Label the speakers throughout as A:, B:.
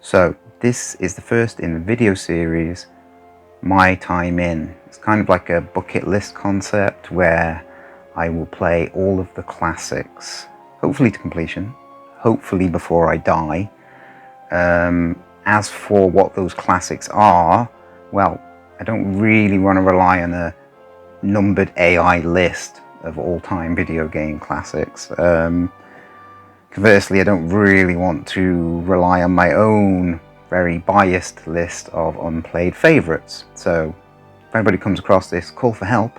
A: So this is the first in the video series, My Time In. It's kind of like a bucket list concept where I will play all of the classics, hopefully to completion, hopefully before I die. As for what those classics are, well, I don't really want to rely on a numbered AI list of all-time video game classics. Conversely, I don't really want to rely on my own very biased list of unplayed favourites. So if anybody comes across this call for help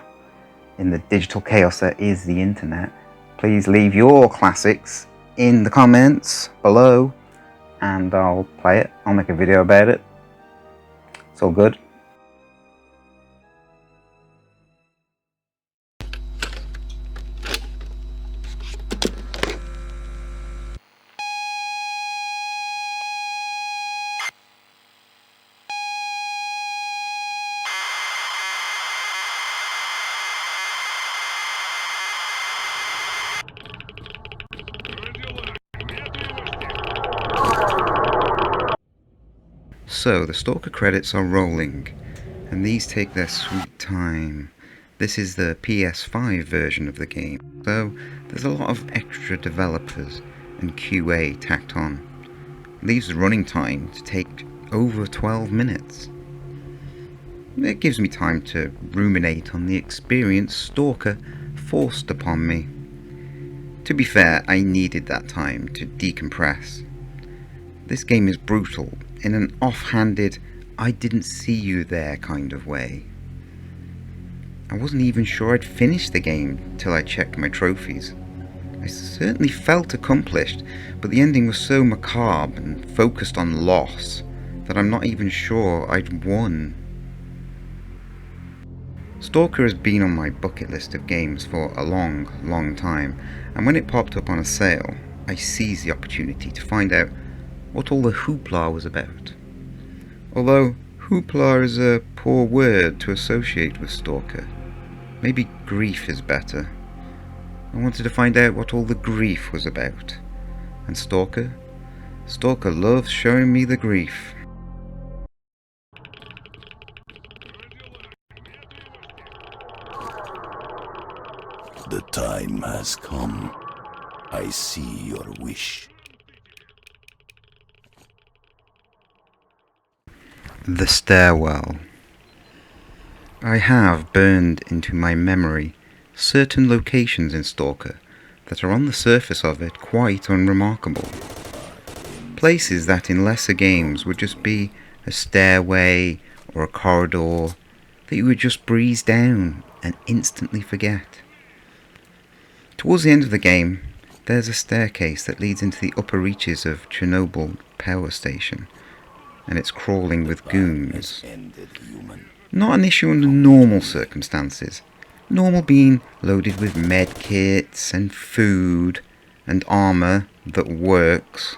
A: in the digital chaos that is the internet, please leave your classics in the comments below and I'll play it. I'll make a video about it. It's all good. So the Stalker credits are rolling, and these take their sweet time. This is the PS5 version of the game, so there's a lot of extra developers and QA tacked on. It leaves the running time to take over 12 minutes. It gives me time to ruminate on the experience Stalker forced upon me. To be fair, I needed that time to decompress. This game is brutal in an offhanded, I didn't see you there kind of way. I wasn't even sure I'd finished the game till I checked my trophies. I certainly felt accomplished, but the ending was so macabre and focused on loss that I'm not even sure I'd won. Stalker has been on my bucket list of games for a long time, and when it popped up on a sale, I seized the opportunity to find out what all the hoopla was about. Although hoopla is a poor word to associate with Stalker. Maybe grief is better. I wanted to find out what all the grief was about. And Stalker loves showing me the grief.
B: The time has come. I see your wish.
A: The Stairwell. I have burned into my memory certain locations in Stalker that are on the surface of it quite unremarkable. Places that in lesser games would just be a stairway or a corridor that you would just breeze down and instantly forget. Towards the end of the game, there's a staircase that leads into the upper reaches of Chernobyl power station, and it's crawling with goons. Not an issue under normal circumstances. Normal being loaded with med kits and food and armour that works.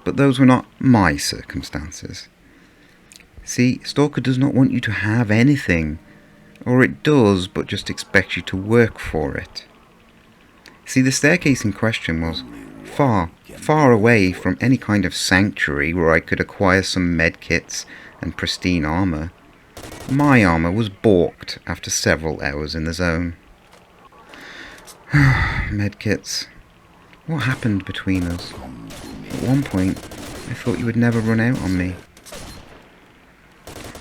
A: But those were not my circumstances. See, Stalker does not want you to have anything, or it does, but just expects you to work for it. See, the staircase in question was far away from any kind of sanctuary where I could acquire some medkits and pristine armour. My armour was balked after several hours in the zone. Medkits. What happened between us? At one point, I thought you would never run out on me.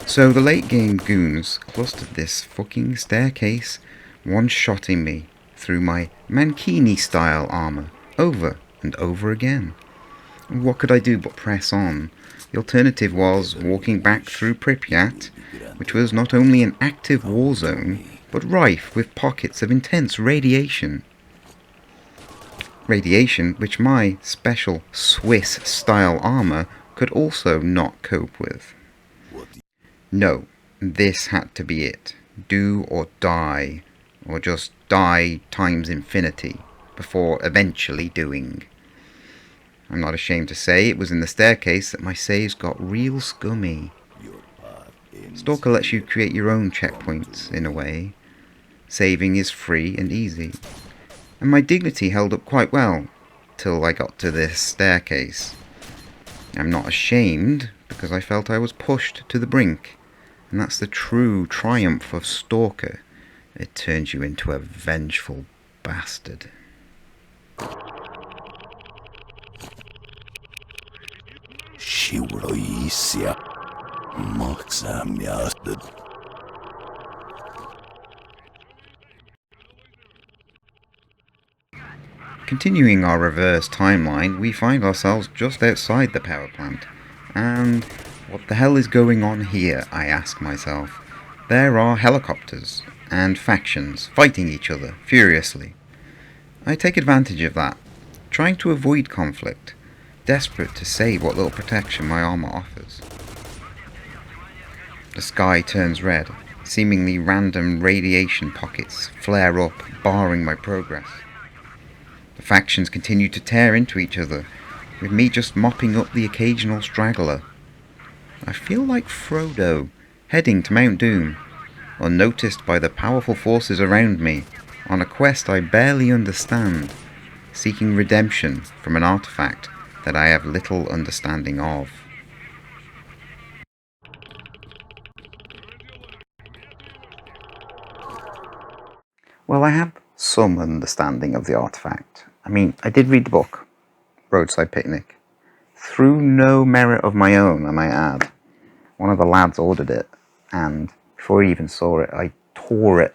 A: So the late game goons clustered this fucking staircase, one-shotting me through my Mankini-style armour over and over again. What could I do but press on? The alternative was walking back through Pripyat, which was not only an active war zone, but rife with pockets of intense radiation. Radiation which my special Swiss-style armour could also not cope with. No, this had to be it. Do or die, or just die times infinity, before eventually doing. I'm not ashamed to say it was in the staircase that my saves got real scummy. Stalker lets you create your own checkpoints, in a way. Saving is free and easy. And my dignity held up quite well, till I got to this staircase. I'm not ashamed, because I felt I was pushed to the brink. And that's the true triumph of Stalker. It turns you into a vengeful bastard.
B: Shiwroisia. Maksamiasted.
A: Continuing our reverse timeline, we find ourselves just outside the power plant. And what the hell is going on here, I ask myself. There are helicopters and factions fighting each other furiously. I take advantage of that, trying to avoid conflict, desperate to save what little protection my armour offers. The sky turns red, seemingly random radiation pockets flare up, barring my progress. The factions continue to tear into each other, with me just mopping up the occasional straggler. I feel like Frodo, heading to Mount Doom, unnoticed by the powerful forces around me, on a quest I barely understand, seeking redemption from an artifact that I have little understanding of. Well, I have some understanding of the artifact. I mean, I did read the book, Roadside Picnic. Through no merit of my own, I might add. One of the lads ordered it, and before he even saw it, I tore it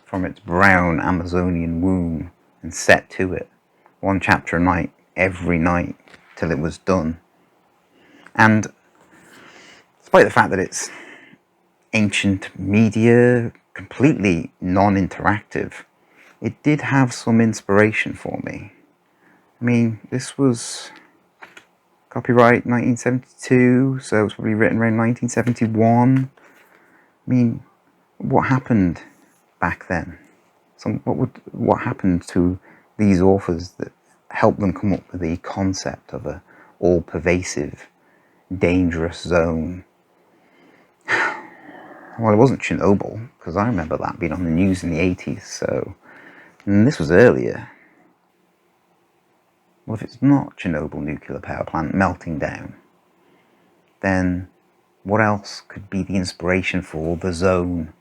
A: from its brown Amazonian womb and set to it, one chapter a night, every night, till it was done. And despite the fact that it's ancient media, completely non-interactive, it did have some inspiration for me. I mean, this was copyright 1972, so it was probably written around 1971. I mean, what happened back then? What happened to these authors that helped them come up with the concept of a all-pervasive, dangerous zone? Well, it wasn't Chernobyl, because I remember that being on the news in the 80s, so... And this was earlier. Well, if it's not Chernobyl nuclear power plant melting down, then what else could be the inspiration for the zone?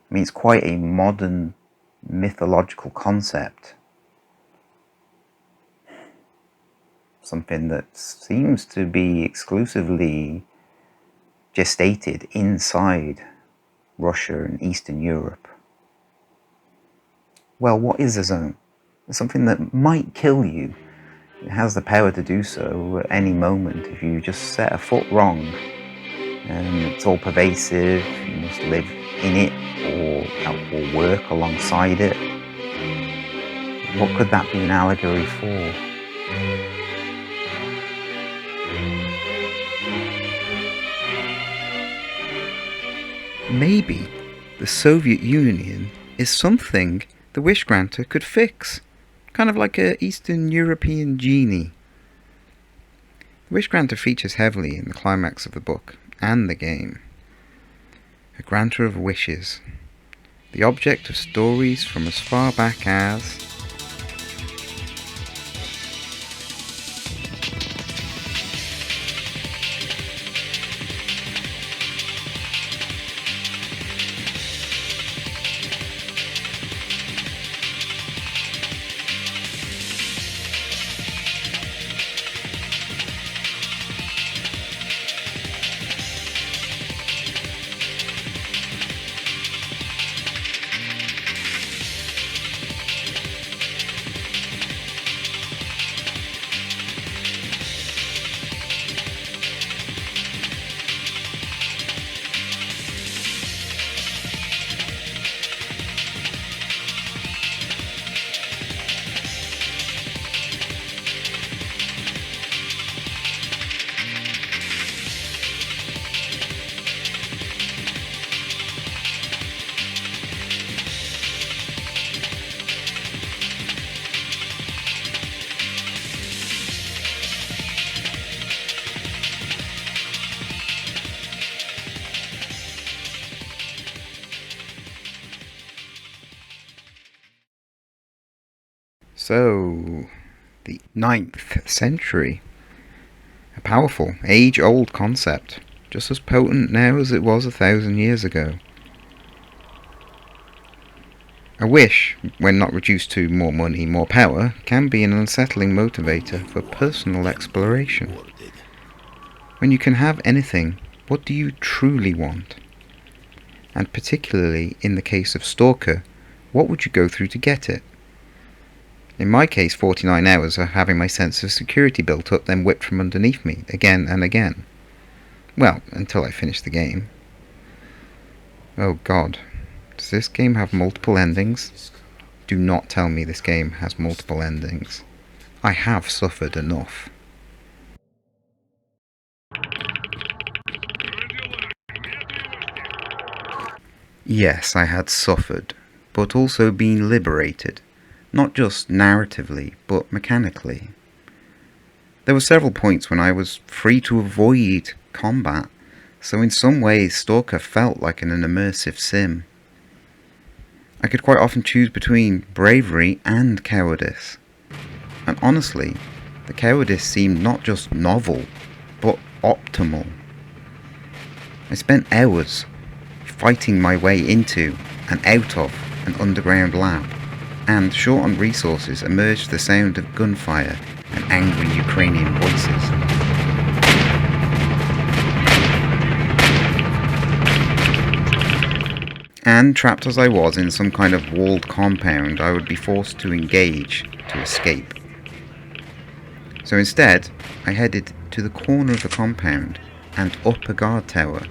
A: I mean, it's quite a modern mythological concept. Something that seems to be exclusively gestated inside Russia and Eastern Europe. Well, what is a zone? It's something that might kill you. It has the power to do so at any moment if you just set a foot wrong. And it's all pervasive, you must live in it or work alongside it. What could that be an allegory for? Maybe the Soviet Union is something the Wish Granter could fix. Kind of like an Eastern European genie. The Wish Granter features heavily in the climax of the book and the game. A granter of wishes. The object of stories from as far back as... So, the 9th century. A powerful, age-old concept, just as potent now as it was 1,000 years ago. A wish, when not reduced to more money, more power, can be an unsettling motivator for personal exploration. When you can have anything, what do you truly want? And particularly in the case of Stalker, what would you go through to get it? In my case, 49 hours of having my sense of security built up, then whipped from underneath me, again and again. Well, until I finished the game. Oh God, does this game have multiple endings? Do not tell me this game has multiple endings. I have suffered enough. Yes, I had suffered, but also been liberated, not just narratively, but mechanically. There were several points when I was free to avoid combat, so in some ways Stalker felt like an immersive sim. I could quite often choose between bravery and cowardice, and honestly, the cowardice seemed not just novel, but optimal. I spent hours fighting my way into and out of an underground lab, and short on resources emerged the sound of gunfire and angry Ukrainian voices. And trapped as I was in some kind of walled compound, I would be forced to engage to escape. So instead, I headed to the corner of the compound and up a guard tower.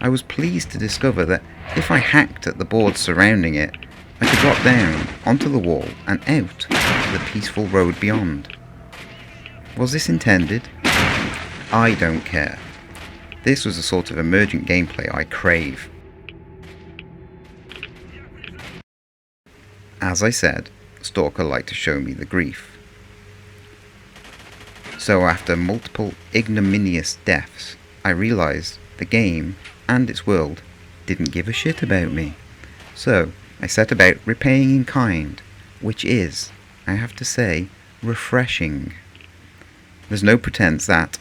A: I was pleased to discover that if I hacked at the boards surrounding it, I could drop down onto the wall and out to the peaceful road beyond. Was this intended? I don't care. This was the sort of emergent gameplay I crave. As I said, Stalker liked to show me the grief. So after multiple ignominious deaths, I realised the game and its world didn't give a shit about me. So I set about repaying in kind, which is, I have to say, refreshing. There's no pretense that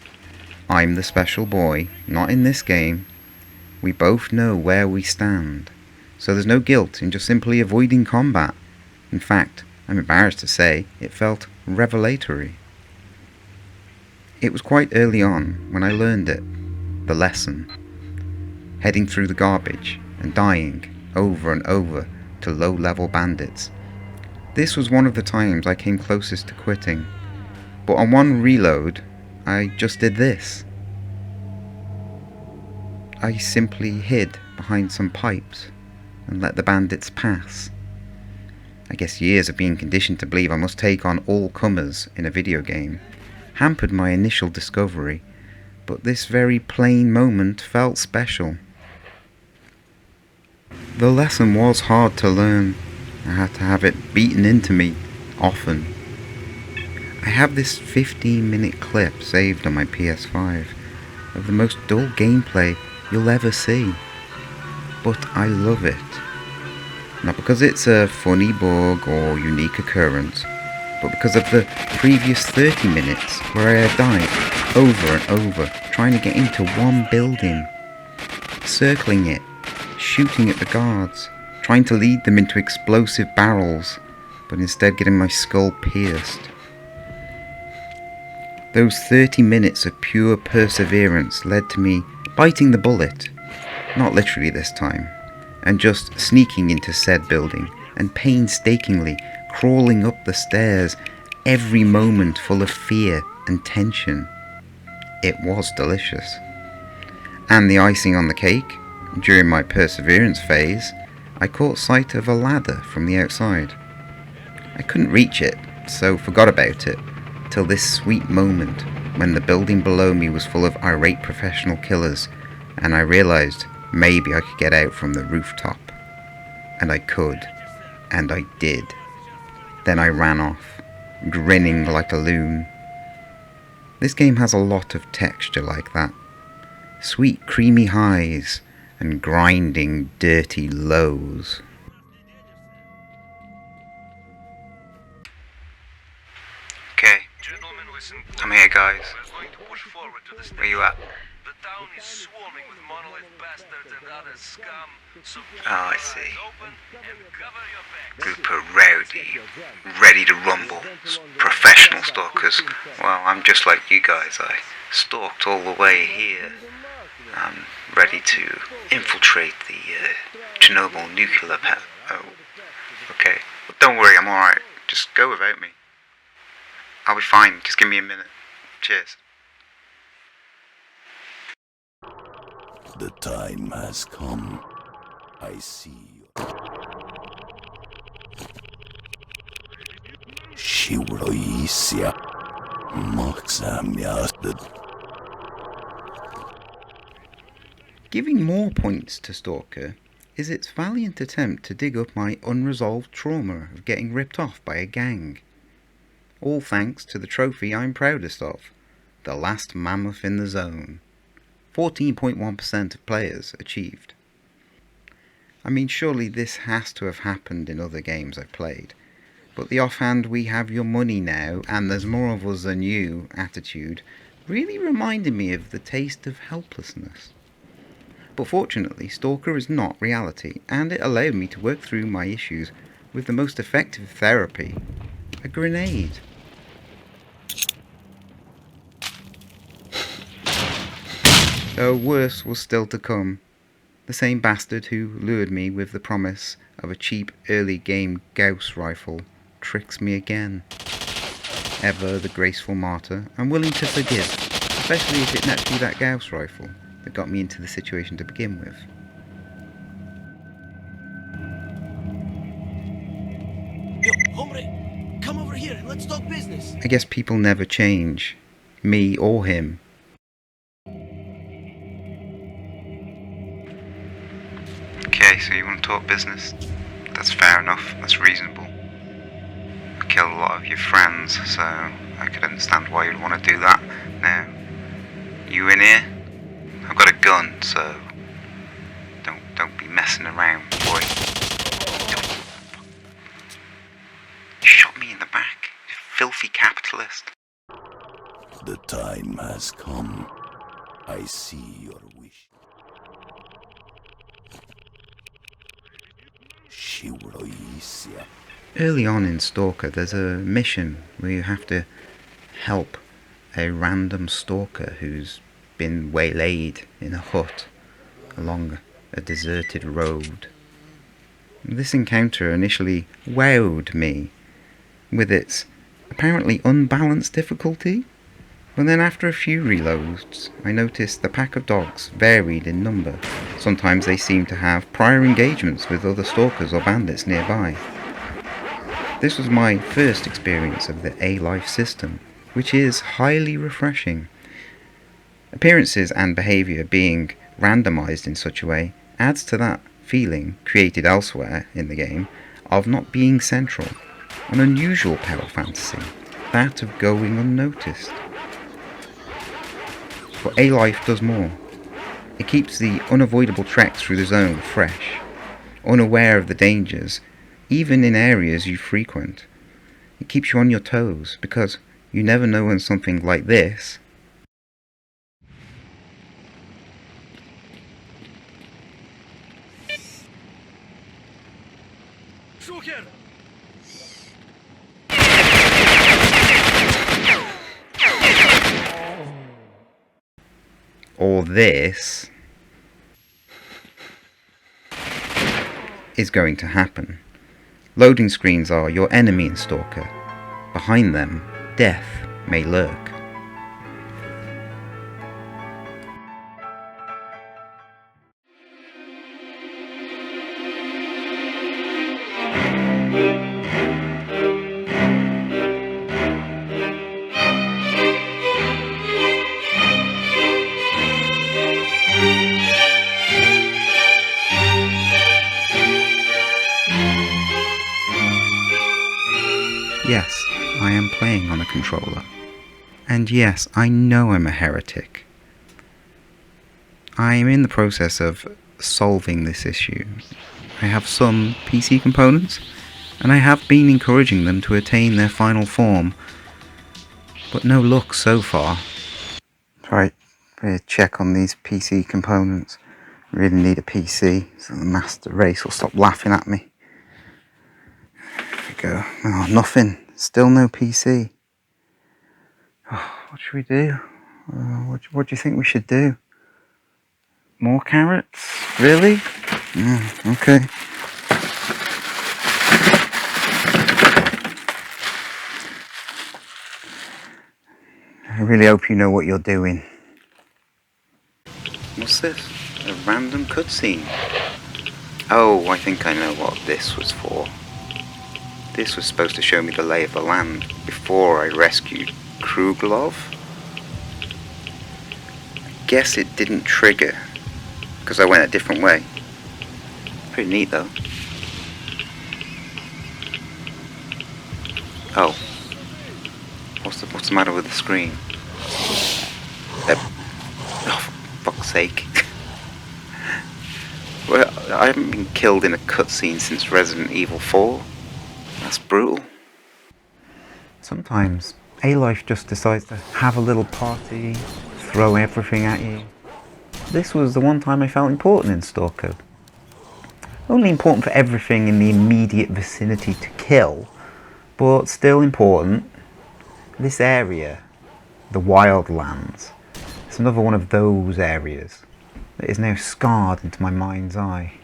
A: I'm the special boy, not in this game. We both know where we stand, so there's no guilt in just simply avoiding combat. In fact, I'm embarrassed to say, it felt revelatory. It was quite early on when I learned it, the lesson. Heading through the garbage and dying over and over to low-level bandits. This was one of the times I came closest to quitting, but on one reload, I just did this. I simply hid behind some pipes and let the bandits pass. I guess years of being conditioned to believe I must take on all comers in a video game hampered my initial discovery, but this very plain moment felt special. The lesson was hard to learn. I had to have it beaten into me, often. I have this 15-minute clip saved on my PS5 of the most dull gameplay you'll ever see. But I love it. Not because it's a funny bug or unique occurrence, but because of the previous 30 minutes where I had died over and over trying to get into one building, circling it, shooting at the guards, trying to lead them into explosive barrels, but instead getting my skull pierced. Those 30 minutes of pure perseverance led to me biting the bullet, not literally this time, and just sneaking into said building and painstakingly crawling up the stairs, every moment full of fear and tension. It was delicious. And the icing on the cake, during my perseverance phase, I caught sight of a ladder from the outside. I couldn't reach it, so forgot about it, till this sweet moment when the building below me was full of irate professional killers, and I realised maybe I could get out from the rooftop. And I could, and I did. Then I ran off, grinning like a loon. This game has a lot of texture like that. Sweet creamy highs and grinding dirty lows. Okay, gentlemen, listen. I'm here guys. Where you at?
C: The town is swarming with monolith bastards and other scum. So
A: Oh, I see.
C: open and cover your backs.
A: Group of rowdy, ready to rumble, professional stalkers. Well, I'm just like you guys. I stalked all the way here. I'm ready to infiltrate the Chernobyl nuclear pad. Oh, okay. But don't worry, I'm alright. Just go without me. I'll be fine. Just give me a minute. Cheers.
B: The time has come. I see you. Shivroisia. Moxamiasted.
A: Giving more points to Stalker is its valiant attempt to dig up my unresolved trauma of getting ripped off by a gang. All thanks to the trophy I'm proudest of, the last mammoth in the zone. 14.1% of players achieved. I mean, surely this has to have happened in other games I've played, but the offhand "we have your money now and there's more of us than you" attitude really reminded me of the taste of helplessness. But fortunately, Stalker is not reality, and it allowed me to work through my issues with the most effective therapy: a grenade. Though worse was still to come. The same bastard who lured me with the promise of a cheap early game Gauss rifle tricks me again. Ever the graceful martyr, I'm willing to forgive, especially if it nets me that Gauss rifle that got me into the situation to begin with.
D: Yo, hombre, come over here and let's talk business.
A: I guess people never change, me or him. Okay, so you want to talk business? That's fair enough, that's reasonable. I killed a lot of your friends, so I could understand why you'd want to do that. Now, you in here? I've got a gun, so don't be messing around, boy. You shot me in the back, you filthy capitalist.
B: The time has come. I see your wish. Shivroisia.
A: Early on in Stalker, there's a mission where you have to help a random stalker who's been waylaid in a hut along a deserted road. This encounter initially wowed me with its apparently unbalanced difficulty, but then after a few reloads I noticed the pack of dogs varied in number. Sometimes they seemed to have prior engagements with other stalkers or bandits nearby. This was my first experience of the A-Life system, which is highly refreshing. Appearances and behaviour being randomised in such a way adds to that feeling, created elsewhere in the game, of not being central, an unusual power fantasy, that of going unnoticed. But A-Life does more. It keeps the unavoidable treks through the zone fresh, unaware of the dangers, even in areas you frequent. It keeps you on your toes, because you never know when something like this
C: Stalker!
A: or this is going to happen. Loading screens are your enemy in Stalker. Behind them, death may lurk. Yes, I am playing on a controller. And yes, I know I'm a heretic. I am in the process of solving this issue. I have some PC components, and I have been encouraging them to attain their final form. but no luck so far. Right, we'll check on these PC components. Really need a PC so the master race will stop laughing at me. There we go. Oh, nothing. Still no PC. Oh, what should we do? What do you think we should do? More carrots? Really? Okay. I really hope you know what you're doing. What's this? A random cutscene. Oh, I think I know what this was for. This was supposed to show me the lay of the land before I rescued Kruglov. I guess it didn't trigger because I went a different way. Pretty neat though. Oh. What's the matter with the screen? Oh, for fuck's sake. Well, I haven't been killed in a cutscene since Resident Evil 4. That's brutal. Sometimes A-Life just decides to have a little party, throw everything at you. This was the one time I felt important in Stalker. Only important for everything in the immediate vicinity to kill, but still important. This area, the Wildlands, is another one of those areas that is now scarred into my mind's eye.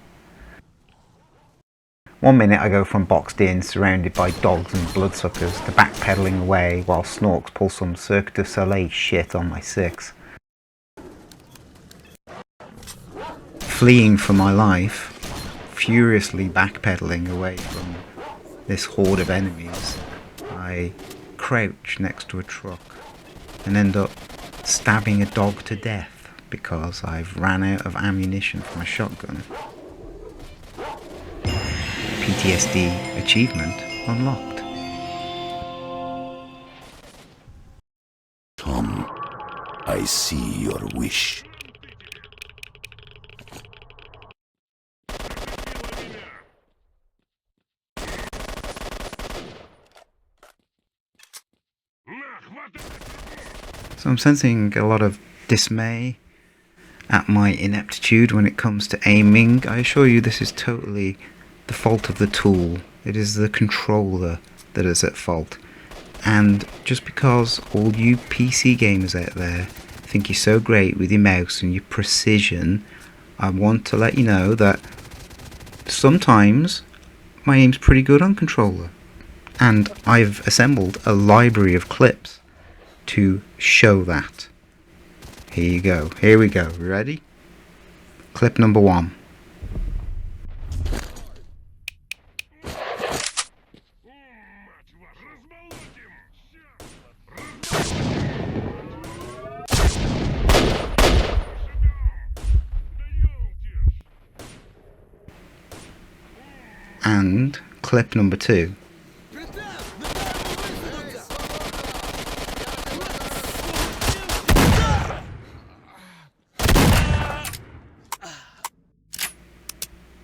A: One minute I go from boxed in, surrounded by dogs and bloodsuckers, to backpedaling away while Snorks pull some Cirque du Soleil shit on my 6. Fleeing for my life, furiously backpedaling away from this horde of enemies, I crouch next to a truck and end up stabbing a dog to death because I've ran out of ammunition for my shotgun. PTSD achievement unlocked.
B: Come, I see your wish.
A: So I'm sensing a lot of dismay at my ineptitude when it comes to aiming. I assure you this is totally the fault of the tool. It is the controller that is at fault. And just because all you PC gamers out there think you're so great with your mouse and your precision, I want to let you know that sometimes my aim's pretty good on controller. And I've assembled a library of clips to show that. Here you go. Here we go. Ready? Clip number 1. And clip number 2.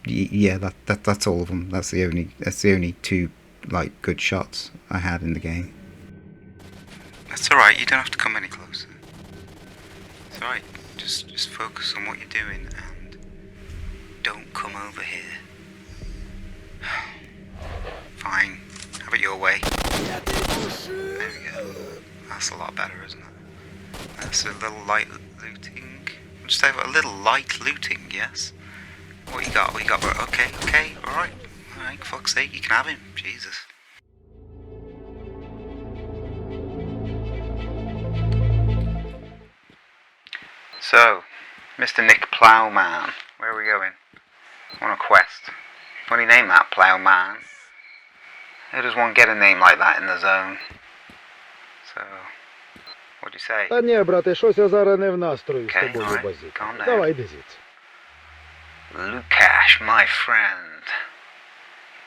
A: Yeah, that's all of them. That's the only 2 like good shots I had in the game. That's all right. You don't have to come any closer. It's all right. Just focus on what you're doing and don't come over here. Fine. Have it your way. There we go. That's a lot better, isn't it? That's a little light looting. Just have a little light looting, yes? What you got? Okay, alright. Alright, fuck's sake, you can have him. Jesus. So, Mr. Nick Plowman, where are we going? On a quest. Funny name that, Plowman. How does one get a name like that in the zone? So, what do you say?
E: Та ні, брате, щось я зараз не в настрої з
A: Okay,
E: тобою
A: alright,
E: базити.
A: calm down.
E: Давай, йди звідси.
A: Lukash, my friend.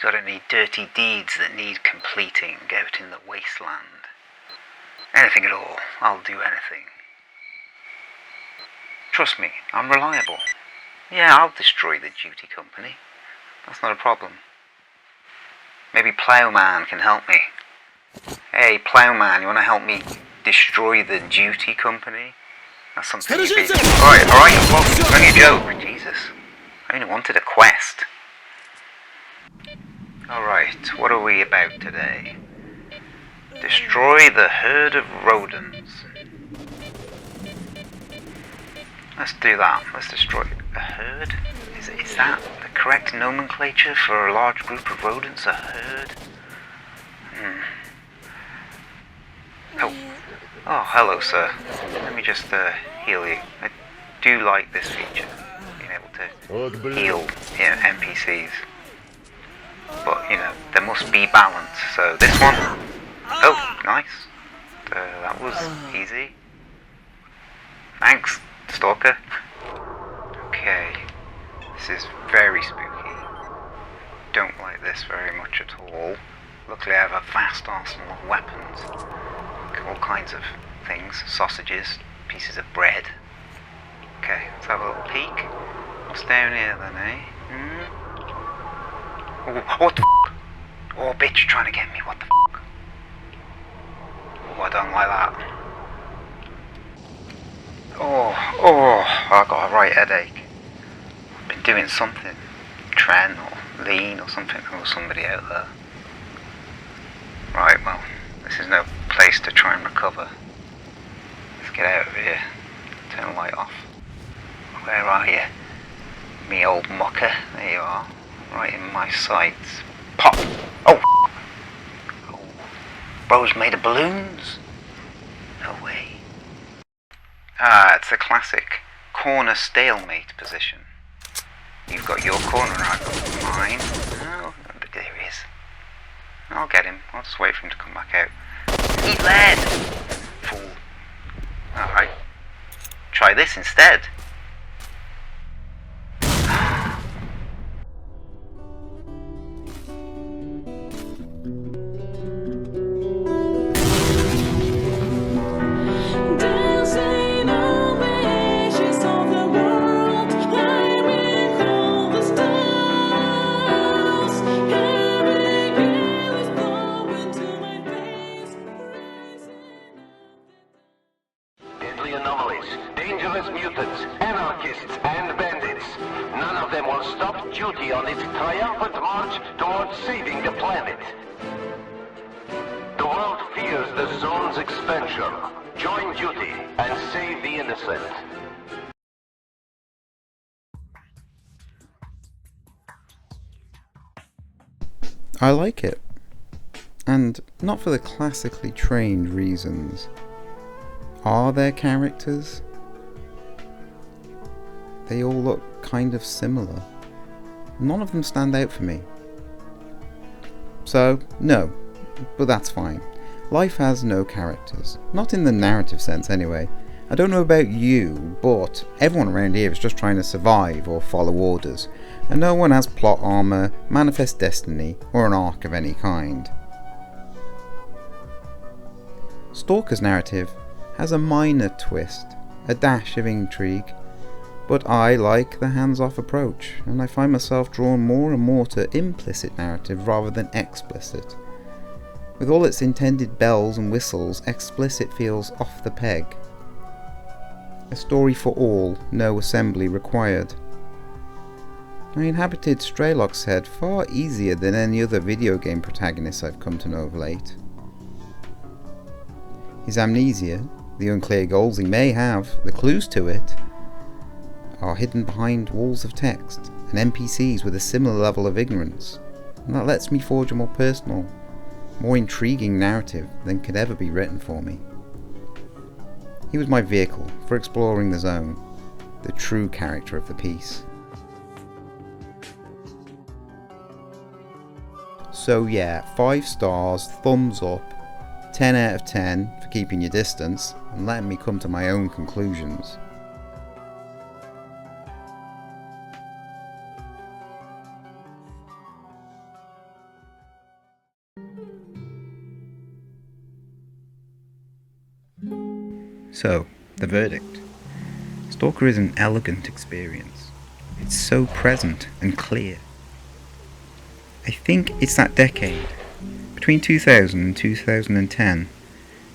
A: Got any dirty deeds that need completing out in the wasteland? Anything at all. I'll do anything. Trust me, I'm reliable. Yeah, I'll destroy the duty company. That's not a problem. Maybe Plowman can help me. Hey, Plowman, you want to help me destroy the duty company. That's something you'd be... Alright, well, it's only a joke. Jesus. I only wanted a quest. Alright, what are we about today? Destroy the herd of rodents. Let's do that. Let's destroy a herd. Is that the correct nomenclature for a large group of rodents? A herd? Oh, hello, sir. Let me just heal you. I do like this feature, being able to heal NPCs. But, you know, there must be balance. So this one... Oh, nice. That was easy. Thanks, Stalker. Okay. This is very spooky. Don't like this very much at all. Luckily I have a vast arsenal of weapons. All kinds of things. Sausages, pieces of bread. Okay, let's have a little peek. What's down here then, eh? Oh, what the f***? Oh, bitch, trying to get me, what the f***? Oh, I don't like that. Oh, I got a right headache. I've been doing something. Tren or lean or something. Or somebody out there. Right, well, this is no place to try and recover. Let's get out of here. Turn the light off. Where are you? Me old mucker. There you are. Right in my sights. Pop! Oh! Oh. Bro's made of balloons? No way. Ah, it's a classic corner stalemate position. You've got your corner and I've got mine. Oh, there he is. I'll get him. I'll just wait for him to come back out. Eat lead! Fool. Alright. Try this instead.
F: Deadly anomalies, dangerous mutants, anarchists, and bandits. None of them will stop duty on its triumphant march towards saving the planet. The world fears the zone's expansion. Join duty and save the innocent.
A: I like it. And not for the classically trained reasons. Are there characters? They all look kind of similar. None of them stand out for me. So, no. But that's fine. Life has no characters. Not in the narrative sense anyway. I don't know about you, but everyone around here is just trying to survive or follow orders. And no one has plot armor, manifest destiny, or an arc of any kind. Stalker's narrative has a minor twist, a dash of intrigue, but I like the hands-off approach, and I find myself drawn more and more to implicit narrative rather than explicit. With all its intended bells and whistles, explicit feels off the peg. A story for all, no assembly required. I inhabited Straylock's head far easier than any other video game protagonist I've come to know of late. His amnesia, the unclear goals he may have, the clues to it, are hidden behind walls of text and NPCs with a similar level of ignorance, and that lets me forge a more personal, more intriguing narrative than could ever be written for me. He was my vehicle for exploring the zone, the true character of the piece. So yeah, 5 stars, thumbs up, 10 out of 10 for keeping your distance and letting me come to my own conclusions. So, the verdict. Stalker is an elegant experience. It's so present and clear. I think it's that decade, between 2000 and 2010,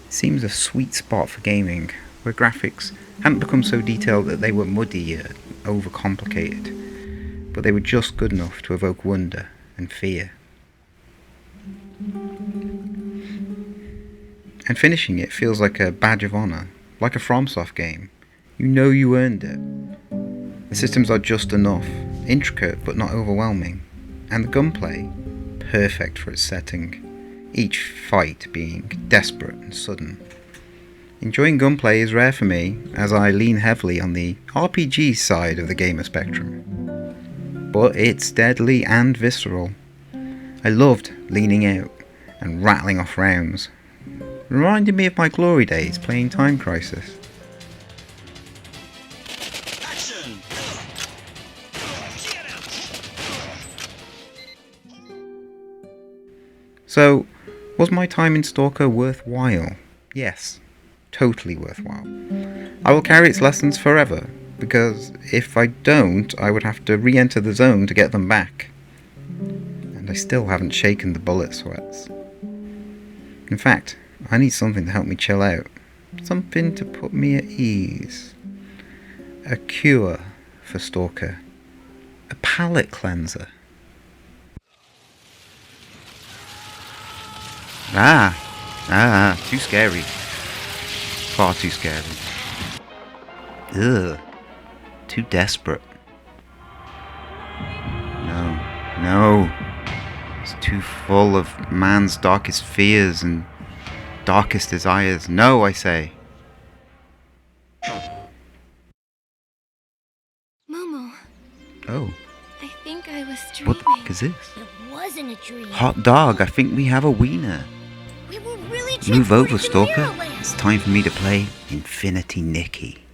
A: It seems a sweet spot for gaming, where graphics hadn't become so detailed that they were muddy or overcomplicated, but they were just good enough to evoke wonder and fear. And finishing it feels like a badge of honour, like a FromSoft game. You know you earned it. The systems are just enough, intricate but not overwhelming, and the gunplay, perfect for its setting, each fight being desperate and sudden. Enjoying gunplay is rare for me, as I lean heavily on the RPG side of the gamer spectrum. But it's deadly and visceral. I loved leaning out and rattling off rounds. Reminded me of my glory days playing Time Crisis.
D: Action!
A: So, was my time in Stalker worthwhile? Yes, totally worthwhile. I will carry its lessons forever, because if I don't, I would have to re-enter the zone to get them back. And I still haven't shaken the bullet sweats. In fact, I need something to help me chill out. Something to put me at ease. A cure for Stalker. A palate cleanser. Too scary. Far too scary. Ugh, too desperate. No. It's too full of man's darkest fears and darkest desires. No, I say.
G: Momo,
A: Oh,
G: I think I was dreaming.
A: what the fuck is this?
G: It wasn't a dream.
A: Hot dog, I think we have a wiener.
G: We were really
A: Move over,
G: transported to
A: Stalker.
G: Mirrorland.
A: It's time for me to play Infinity Nikki.